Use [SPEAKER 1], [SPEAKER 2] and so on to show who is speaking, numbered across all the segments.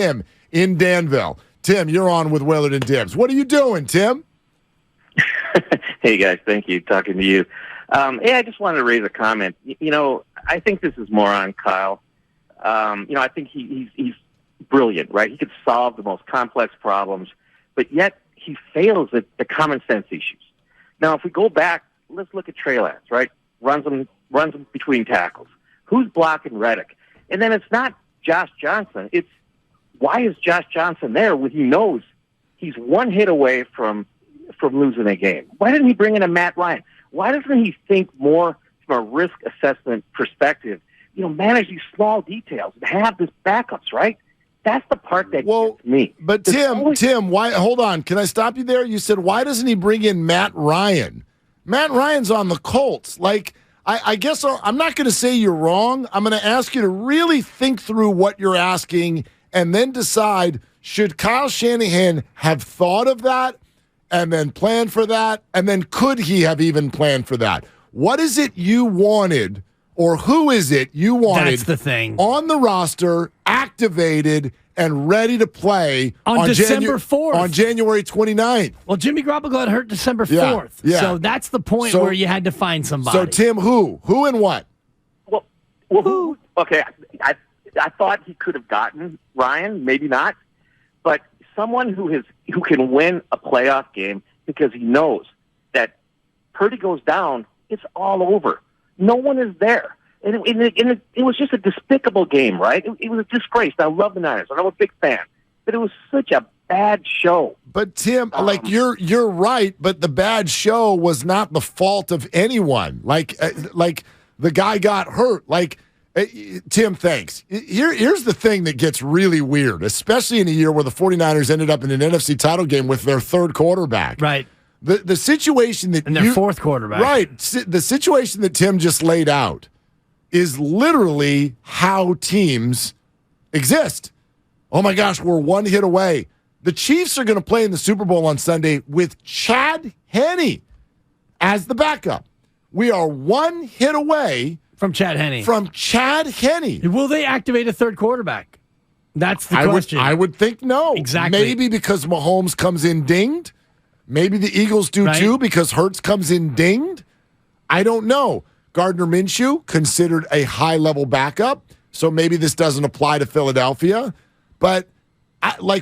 [SPEAKER 1] Tim in Danville. Tim, you're on with Willard and Dibs. What are you doing, Tim?
[SPEAKER 2] Hey, guys. Thank you. Talking to you. I just wanted to raise a comment. I think this is more on Kyle. I think he's brilliant, right? He could solve the most complex problems, but yet he fails at the common sense issues. Now, if we go back, let's look at Trey Lance, right? Runs them between tackles. Who's blocking Reddick? And then it's not Josh Johnson. It's why is Josh Johnson there when he knows he's one hit away from losing a game? Why didn't he bring in a Matt Ryan? Why doesn't he think more from a risk assessment perspective? Manage these small details and have this backups, right? That's the part that gets me.
[SPEAKER 1] But Tim, why? Hold on. Can I stop you there? You said, why doesn't he bring in Matt Ryan? Matt Ryan's on the Colts. I guess I'm not going to say you're wrong. I'm going to ask you to really think through what you're asking and then decide, should Kyle Shanahan have thought of that and then planned for that? And then could he have even planned for that? What is it you wanted, or who is it you wanted
[SPEAKER 3] That's the thing.
[SPEAKER 1] On the roster, activated, and ready to play
[SPEAKER 3] on December 4th.
[SPEAKER 1] On January 29th.
[SPEAKER 3] Well, Jimmy Garoppolo got hurt December 4th.
[SPEAKER 1] Yeah.
[SPEAKER 3] So that's the point where you had to find somebody.
[SPEAKER 1] So, Tim, who? Who and what?
[SPEAKER 2] Well, who? Okay, I thought he could have gotten Ryan, maybe not, but someone who can win a playoff game because he knows that Purdy goes down, it's all over. No one is there. And it was just a despicable game, right? It was a disgrace. I love the Niners, and I'm a big fan. But it was such a bad show.
[SPEAKER 1] But, Tim, you're right, but the bad show was not the fault of anyone. The guy got hurt. Tim, thanks. Here's the thing that gets really weird, especially in a year where the 49ers ended up in an NFC title game with their third quarterback.
[SPEAKER 3] Right.
[SPEAKER 1] The situation that
[SPEAKER 3] and their fourth quarterback.
[SPEAKER 1] Right. The situation that Tim just laid out is literally how teams exist. Oh, my gosh, we're one hit away. The Chiefs are going to play in the Super Bowl on Sunday with Chad Henne as the backup. We are one hit away
[SPEAKER 3] from Chad Henne.
[SPEAKER 1] Will
[SPEAKER 3] they activate a third quarterback? That's the question.
[SPEAKER 1] I would think no.
[SPEAKER 3] Exactly.
[SPEAKER 1] Maybe because Mahomes comes in dinged. Maybe the Eagles do too because Hurts comes in dinged. I don't know. Gardner Minshew considered a high-level backup, so maybe this doesn't apply to Philadelphia. But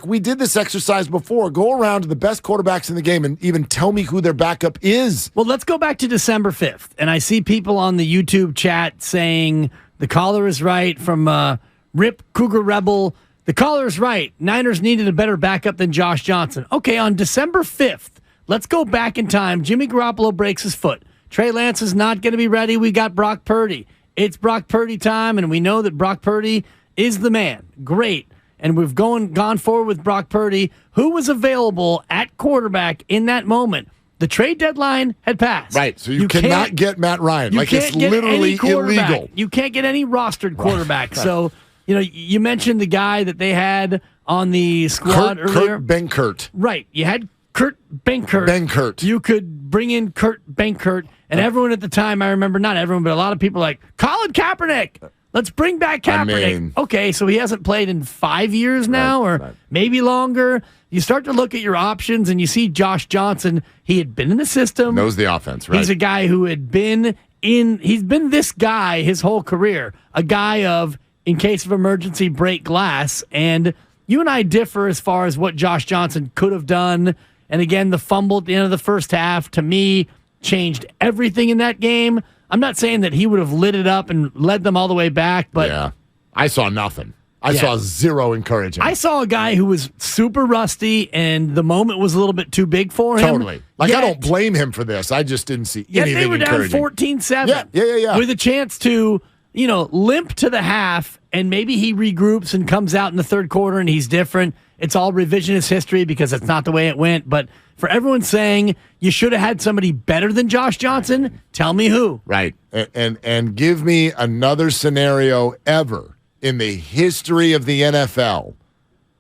[SPEAKER 1] we did this exercise before. Go around to the best quarterbacks in the game and even tell me who their backup is.
[SPEAKER 3] Well, let's go back to December 5th. And I see people on the YouTube chat saying the caller is right from Rip Cougar Rebel. The caller is right. Niners needed a better backup than Josh Johnson. Okay, on December 5th, let's go back in time. Jimmy Garoppolo breaks his foot. Trey Lance is not going to be ready. We got Brock Purdy. It's Brock Purdy time, and we know that Brock Purdy is the man. Great. And we've gone forward with Brock Purdy, who was available at quarterback in that moment. The trade deadline had passed.
[SPEAKER 1] Right, so you cannot get Matt Ryan. It's literally illegal.
[SPEAKER 3] You can't get any rostered quarterback. Right. So, you mentioned the guy that they had on the squad earlier.
[SPEAKER 1] Kurt Benkert.
[SPEAKER 3] Right, you had Kurt Benkert. You could bring in Kurt Benkert, and everyone at the time, I remember, not everyone, but a lot of people like, Colin Kaepernick. Let's bring back Kaepernick. Okay, so he hasn't played in 5 years now, or maybe longer. You start to look at your options, and you see Josh Johnson. He had been in the system.
[SPEAKER 1] Knows the offense, right?
[SPEAKER 3] He's a guy who had been he's been this guy his whole career, a guy of, in case of emergency, break glass. And you and I differ as far as what Josh Johnson could have done. And again, the fumble at the end of the first half, to me, changed everything in that game. I'm not saying that he would have lit it up and led them all the way back, but
[SPEAKER 1] yeah, I saw nothing. I saw zero encouraging.
[SPEAKER 3] I saw a guy who was super rusty, and the moment was a little bit too big for him.
[SPEAKER 1] Totally. I don't blame him for this. I just didn't see anything
[SPEAKER 3] they were down 14-7.
[SPEAKER 1] Yeah.
[SPEAKER 3] With a chance to, limp to the half, and maybe he regroups and comes out in the third quarter and he's different. It's all revisionist history because it's not the way it went. But for everyone saying you should have had somebody better than Josh Johnson, tell me who.
[SPEAKER 1] Right. And give me another scenario ever in the history of the NFL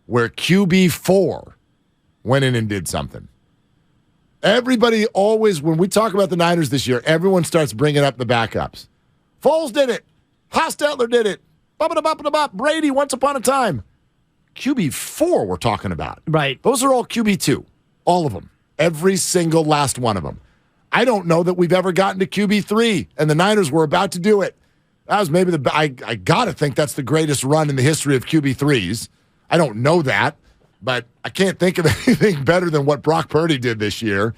[SPEAKER 1] where QB4 went in and did something. Everybody always, when we talk about the Niners this year, everyone starts bringing up the backups. Foles did it. Hostetler did it. Brady once upon a time. QB4 we're talking about.
[SPEAKER 3] Right.
[SPEAKER 1] Those are all QB2. All of them. Every single last one of them. I don't know that we've ever gotten to QB3, and the Niners were about to do it. That was maybe I got to think that's the greatest run in the history of QB3s. I don't know that, but I can't think of anything better than what Brock Purdy did this year.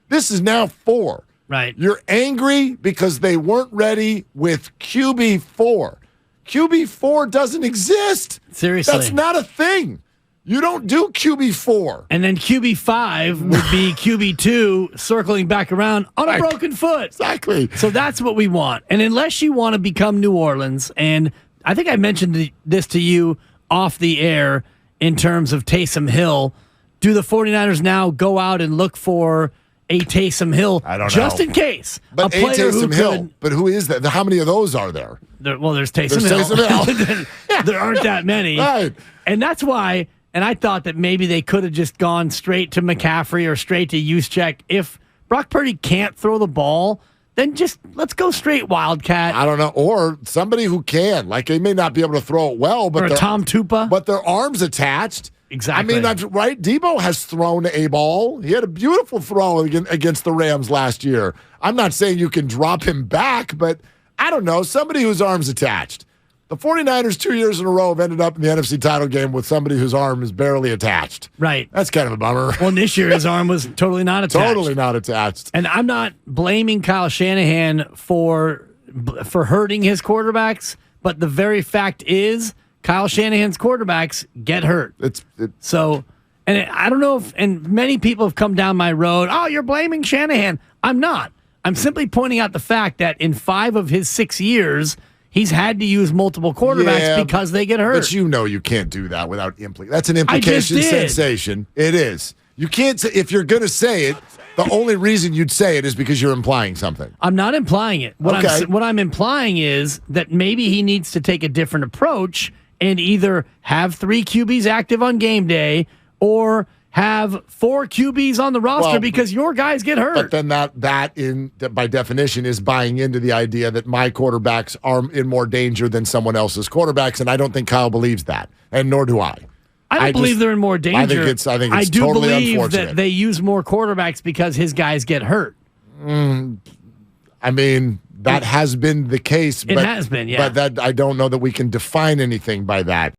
[SPEAKER 1] This is now 4.
[SPEAKER 3] Right.
[SPEAKER 1] You're angry because they weren't ready with QB4. QB4 doesn't exist.
[SPEAKER 3] Seriously.
[SPEAKER 1] That's not a thing. You don't do QB4.
[SPEAKER 3] And then QB5 would be QB2 circling back around on a broken foot.
[SPEAKER 1] Exactly.
[SPEAKER 3] So that's what we want. And unless you want to become New Orleans, and I think I mentioned this to you off the air in terms of Taysom Hill, do the 49ers now go out and look for a Taysom Hill?
[SPEAKER 1] I don't know.
[SPEAKER 3] Just in case.
[SPEAKER 1] But a Taysom Hill. But who is that? How many of those are there?
[SPEAKER 3] There's Taysom Hill. There aren't that many.
[SPEAKER 1] Right.
[SPEAKER 3] And that's why... And I thought that maybe they could have just gone straight to McCaffrey or straight to Juszczyk. If Brock Purdy can't throw the ball, then just let's go straight Wildcat.
[SPEAKER 1] I don't know. Or somebody who can. Like, they may not be able to throw it well, but
[SPEAKER 3] or Tom Tupa.
[SPEAKER 1] But their arm's attached.
[SPEAKER 3] Exactly.
[SPEAKER 1] I mean, right? Debo has thrown a ball. He had a beautiful throw against the Rams last year. I'm not saying you can drop him back, but I don't know. Somebody whose arm's attached. The 49ers 2 years in a row have ended up in the NFC title game with somebody whose arm is barely attached.
[SPEAKER 3] Right.
[SPEAKER 1] That's kind of a bummer.
[SPEAKER 3] Well, this year his arm was totally not attached.
[SPEAKER 1] Totally not attached.
[SPEAKER 3] And I'm not blaming Kyle Shanahan for hurting his quarterbacks, but the very fact is Kyle Shanahan's quarterbacks get hurt. So, and I don't know if, and many people have come down my road, oh, you're blaming Shanahan. I'm not. I'm simply pointing out the fact that in 5 of his 6 years, he's had to use multiple quarterbacks because they get hurt.
[SPEAKER 1] But you can't do that without implication. That's an implication sensation. It is. You can't say, if you're going to say it, the only reason you'd say it is because you're implying something.
[SPEAKER 3] I'm not implying it. What I'm implying is that maybe he needs to take a different approach and either have 3 QBs active on game day or have 4 QBs on the roster because your guys get hurt.
[SPEAKER 1] But then that by definition is buying into the idea that my quarterbacks are in more danger than someone else's quarterbacks, and I don't think Kyle believes that, and nor do I.
[SPEAKER 3] I don't believe they're in more danger.
[SPEAKER 1] I think it's
[SPEAKER 3] I do
[SPEAKER 1] totally
[SPEAKER 3] believe
[SPEAKER 1] unfortunate
[SPEAKER 3] that they use more quarterbacks because his guys get hurt.
[SPEAKER 1] I mean, that has been the case.
[SPEAKER 3] It has been, yeah.
[SPEAKER 1] But I don't know that we can define anything by that.